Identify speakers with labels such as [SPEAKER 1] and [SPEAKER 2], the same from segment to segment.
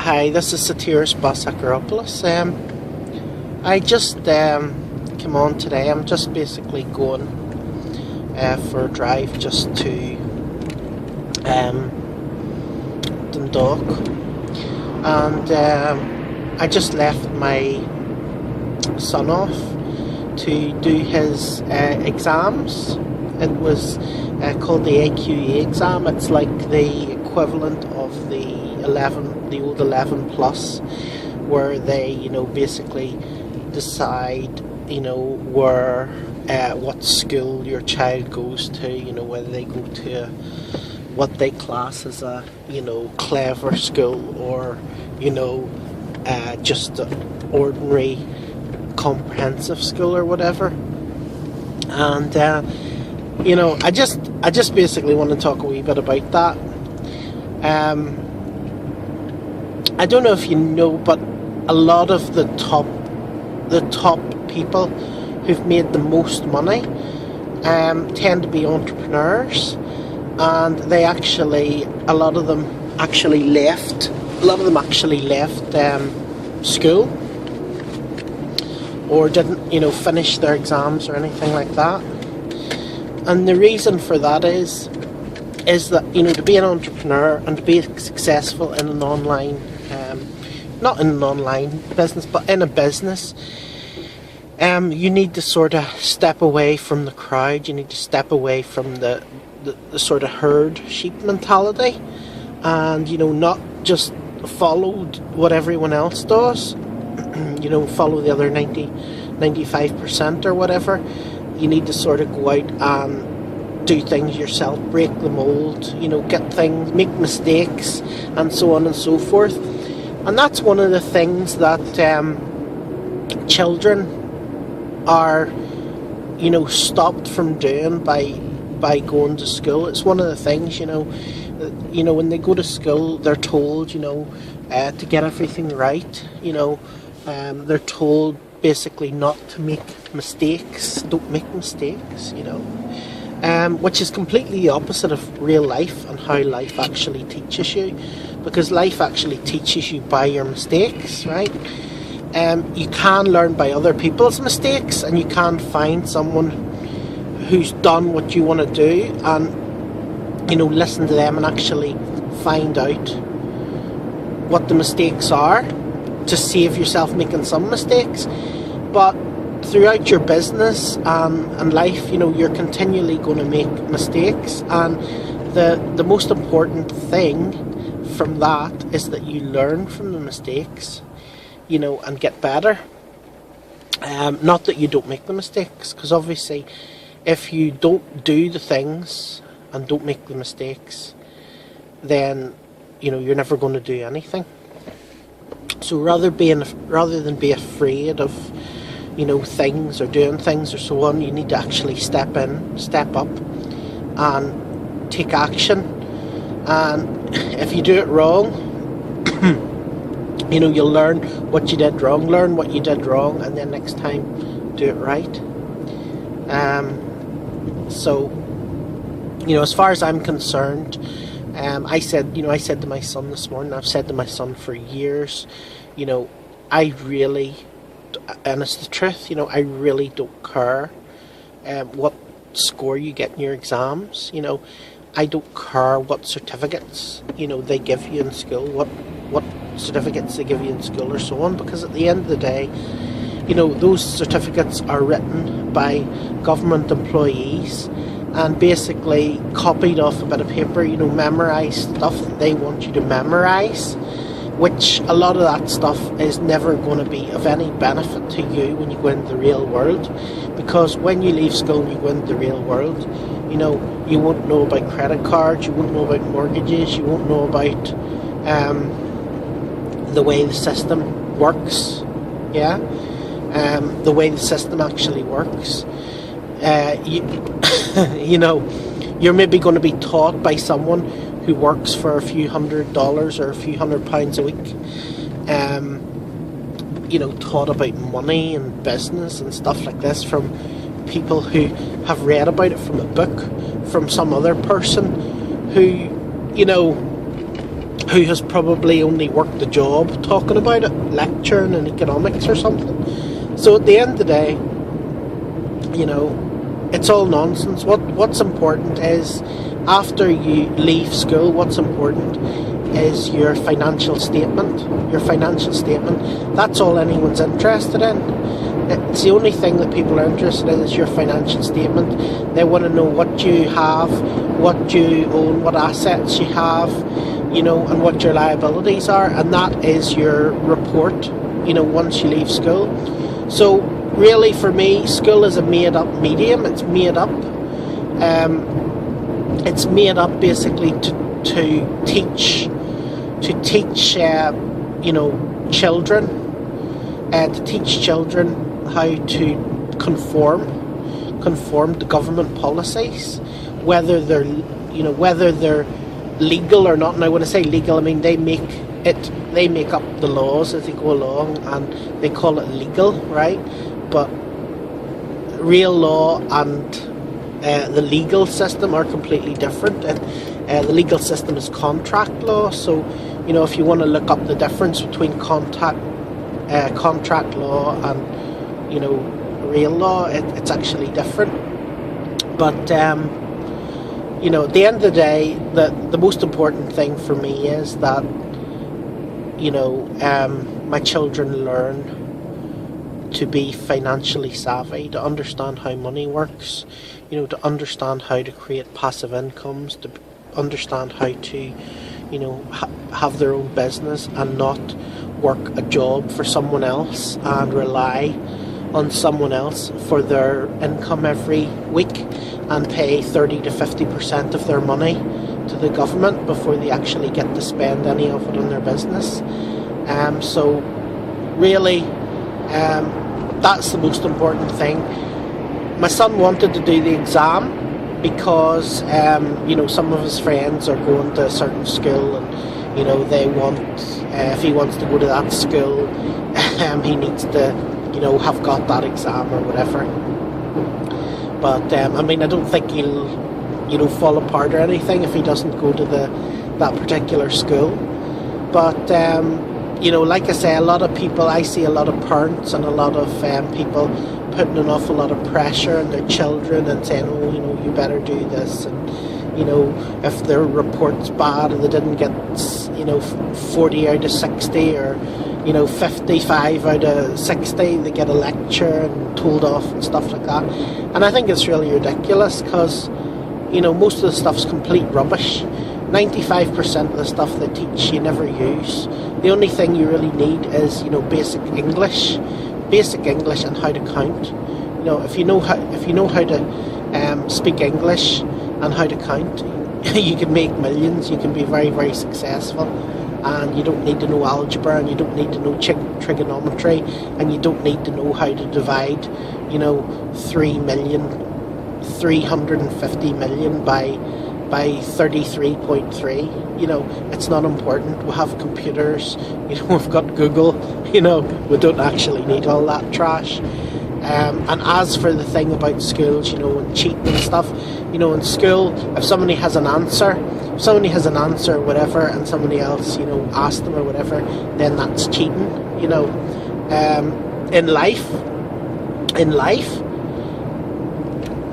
[SPEAKER 1] Hi, this is Satiris Basakaropoulos. I just came on today. I'm just basically going for a drive just to Dundalk, and I just left my son off to do his exams. It was called the AQE exam. It's like the equivalent of the old 11 plus, where they, basically decide, where what school your child goes to, whether they go to what they class as a, clever school, or, just an ordinary comprehensive school or whatever. And I just basically want to talk a wee bit about that. I don't know if you know, but a lot of the top people who've made the most money tend to be entrepreneurs, and a lot of them actually left school, or didn't finish their exams or anything like that. And the reason for that is that to be an entrepreneur and to be successful in an online not in an online business, but in a business, you need to sort of step away from the crowd. You need to step away from the sort of herd sheep mentality, and not just follow what everyone else does. Follow the other 95% or whatever. You need to sort of go out and do things yourself, break the mold, get things, make mistakes, and so on and so forth. And that's one of the things that children are, stopped from doing by going to school. It's one of the things, when they go to school, they're told, to get everything right. They're told basically not to make mistakes. Don't make mistakes, which is completely the opposite of real life and how life actually teaches you, because life actually teaches you by your mistakes, right? You can learn by other people's mistakes, and you can find someone who's done what you want to do and listen to them and actually find out what the mistakes are to save yourself making some mistakes. But throughout your business and life, you're continually going to make mistakes, and the most important thing from that is that you learn from the mistakes, and get better. Not that you don't make the mistakes, because obviously if you don't do the things and don't make the mistakes, then you're never going to do anything. So rather than be afraid of things or doing things or so on, you need to actually step up and take action. And if you do it wrong, you'll learn what you did wrong, and then next time do it right. So as far as I'm concerned, I said to my son this morning, I've said to my son for years, I really, and it's the truth, I really don't care what score you get in your exams. I don't care what certificates they give you in school, what certificates they give you in school or so on, because at the end of the day, those certificates are written by government employees and basically copied off a bit of paper, memorised stuff that they want you to memorise, which a lot of that stuff is never going to be of any benefit to you when you go into the real world. Because when you leave school and you go into the real world, you won't know about credit cards, you won't know about mortgages, you won't know about the way the system works, the way the system actually works. You're maybe going to be taught by someone who works for a few $100s or a few £100 a week, taught about money and business and stuff like this from people who have read about it from a book, from some other person who who has probably only worked a job talking about it, lecturing in economics or something. So at the end of the day, you know, it's all nonsense. What's important is, after you leave school, what's important is your financial statement. Your financial statement. That's all anyone's interested in. It's the only thing that people are interested in, is your financial statement. They want to know what you have, what you own, what assets you have, you know, and what your liabilities are, and that is your report, you know, once you leave school. So really, for me, school is a made-up medium. It's made up. It's made up basically to teach, you know, children, to teach children how to conform to government policies, whether they're legal or not. Now, when I say legal, I mean they make up the laws as they go along, and they call it legal, right? But real law and the legal system are completely different. The legal system is contract law, so, you know, if you want to look up the difference between contract law and, you know, real law, it's actually different. But you know, at the end of the day, the most important thing for me is that, you know, my children learn to be financially savvy, to understand how money works, you know, to understand how to create passive incomes, to understand how to, you know, have their own business and not work a job for someone else and rely on someone else for their income every week and pay 30 to 50% of their money to the government before they actually get to spend any of it on their business. So really, that's the most important thing. My son wanted to do the exam because, you know, some of his friends are going to a certain school, and, you know, they want, if he wants to go to that school, he needs to, you know, have got that exam or whatever. But I mean, I don't think he'll, you know, fall apart or anything if he doesn't go to that particular school. But you know, like I say, a lot of people, I see a lot of parents and a lot of people putting an awful lot of pressure on their children and saying, oh, you know, you better do this, and, you know, if their report's bad and they didn't get, you know, 40 out of 60 or, you know, 55 out of 60, they get a lecture and told off and stuff like that. And I think it's really ridiculous because, you know, most of the stuff's complete rubbish. 95% of the stuff they teach you never use. The only thing you really need is, you know, basic English and how to count. You know, if you know how to speak English and how to count, you can make millions. You can be very, very successful. And you don't need to know algebra, and you don't need to know trigonometry, and you don't need to know how to divide, you know, 350 million by 33.3. You know, it's not important. We have computers, you know, we've got Google, you know, we don't actually need all that trash. And as for the thing about schools, you know, and cheating and stuff, you know, in school, if somebody has an answer or whatever, and somebody else, you know, asks them or whatever, then that's cheating, you know. In life,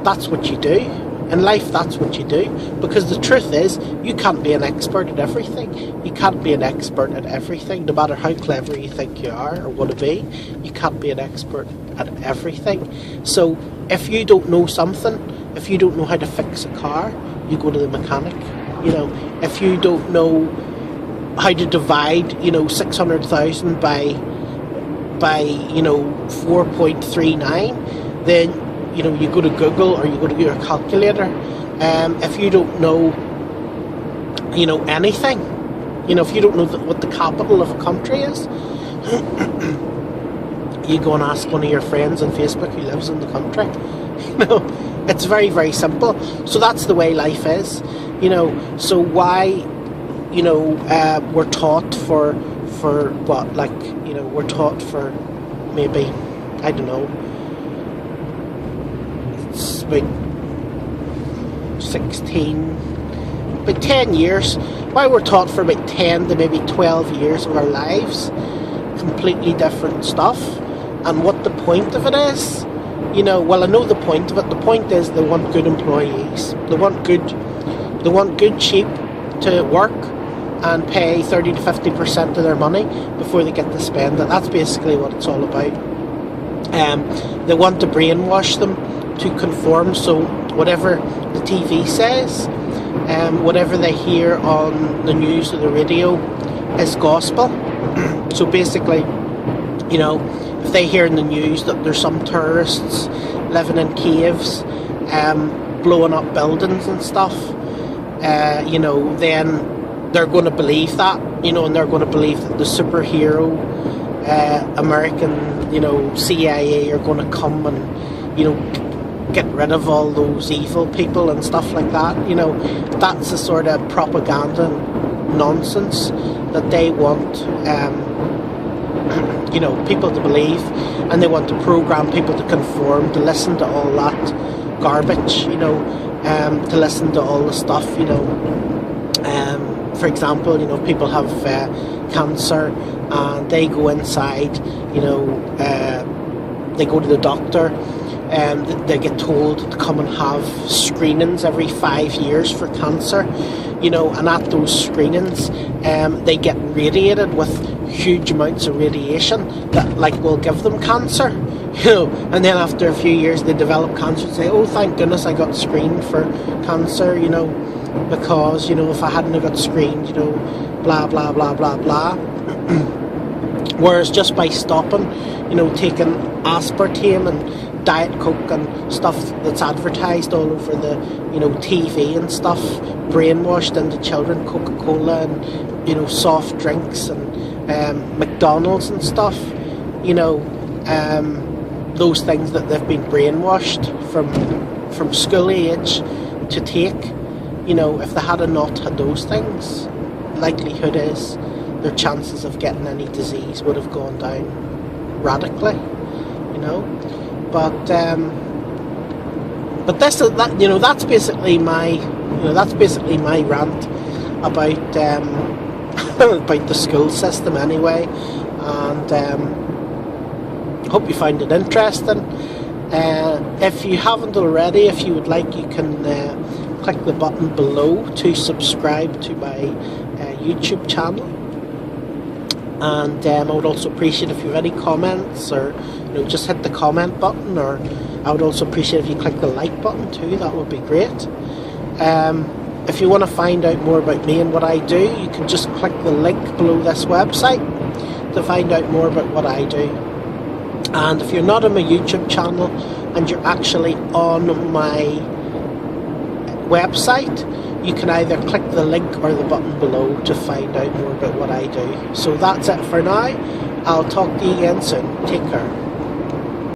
[SPEAKER 1] that's what you do. In life, that's what you do. Because the truth is, you can't be an expert at everything. You can't be an expert at everything, no matter how clever you think you are or want to be. You can't be an expert at everything. So if you don't know something, if you don't know how to fix a car, you go to the mechanic. You know, if you don't know how to divide, you know, 600,000 by you know, 4.39, then, you know, you go to Google or you go to your calculator. If you don't know, you know, anything, you know, if you don't know what the capital of a country is, you go and ask one of your friends on Facebook who lives in the country. You know, it's very, very simple. So that's the way life is. You know, so why, you know, we're taught for what, like, you know, we're taught for maybe, I don't know, it's about 10 years, Why we're taught for about 10 to maybe 12 years of our lives completely different stuff, and what the point of it is. Well, I know the point of it. The point is they want good employees. They want good cheap to work and pay 30 to 50% of their money before they get to spend it. That's basically what it's all about. They want to brainwash them to conform, so whatever the TV says, whatever they hear on the news or the radio is gospel. So basically, if they hear in the news that there's some tourists living in caves, blowing up buildings and stuff, then they're going to believe that, and they're going to believe that the superhero American, CIA are going to come and, get rid of all those evil people and stuff like that. That's the sort of propaganda nonsense that they want, people to believe, and they want to program people to conform, to listen to all that garbage, to listen to all the stuff, for example, people have cancer, and they go inside, they go to the doctor, and they get told to come and have screenings every 5 years for cancer, and at those screenings, they get radiated with huge amounts of radiation that will give them cancer, and then after a few years they develop cancer and say, oh, thank goodness I got screened for cancer, because, if I hadn't have got screened, blah, blah, blah, blah, blah. Whereas just by stopping, taking aspartame and Diet Coke and stuff that's advertised all over the, TV and stuff, brainwashed into children, Coca-Cola and, soft drinks and McDonald's and stuff, those things that they've been brainwashed from school age to take, if they had not had those things, likelihood is their chances of getting any disease would have gone down radically, But that's basically my rant about about the school system anyway, and hope you find it interesting. If you haven't already, if you would like, you can click the button below to subscribe to my YouTube channel. And I would also appreciate if you have any comments, or just hit the comment button, or I would also appreciate if you click the like button too. That would be great. If you want to find out more about me and what I do, you can just click the link below this website to find out more about what I do. And if you're not on my YouTube channel and you're actually on my website, you can either click the link or the button below to find out more about what I do. So that's it for now. I'll talk to you again soon. Take care.